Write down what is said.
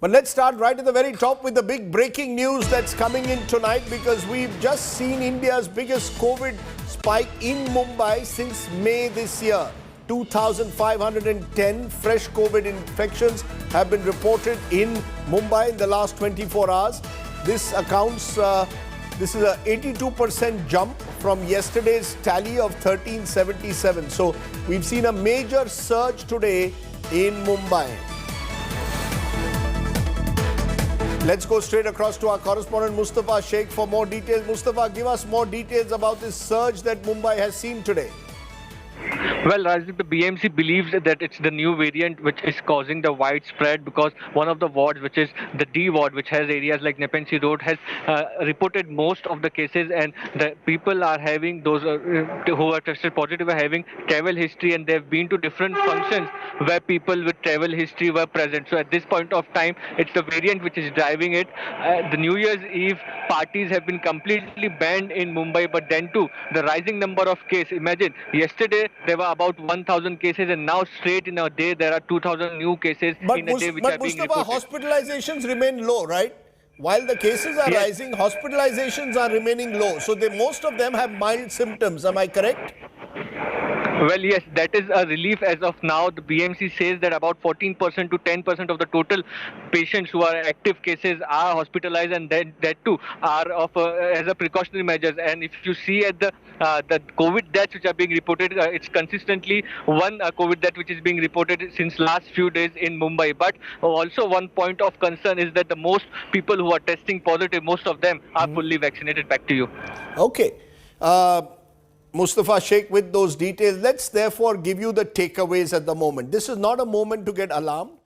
But let's start right at the very top with the big breaking news that's coming in tonight, because we've just seen India's biggest COVID spike in Mumbai since May this year. 2,510 fresh COVID infections have been reported in Mumbai in the last 24 hours. This this is an 82% jump from yesterday's tally of 1377. So we've seen a major surge today in Mumbai. Let's go straight across to our correspondent Mustafa Sheikh for more details. Mustafa, give us more details about this surge that Mumbai has seen today. Well, Rajiv, the BMC believes that it's the new variant which is causing the widespread, because one of the wards, which is the D ward, which has areas like Nepean Sea Road, has reported most of the cases, and the people are having those who are tested positive are having travel history, and they've been to different functions where people with travel history were present. So at this point of time, it's the variant which is driving it. The New Year's Eve parties have been completely banned in Mumbai, but then too, the rising number of cases. Imagine, yesterday there were about 1,000 cases, and now straight in a day there are 2,000 new cases in a day which are being Mustafa, reported. hospitalizations remain low, right? While the cases are rising, hospitalizations are remaining low. So most of them have mild symptoms. Am I correct? Well, yes, that is a relief as of now. The BMC says that about 14% to 10% of the total patients who are active cases are hospitalized, and that too are of as a precautionary measures. And if you see at the COVID deaths which are being reported, it's consistently one COVID death which is being reported since last few days in Mumbai. But also one point of concern is that the most people who are testing positive, most of them are fully vaccinated. Back to you. Okay. Mustafa Sheikh with those details. Let's therefore give you the takeaways at the moment. This is not a moment to get alarmed.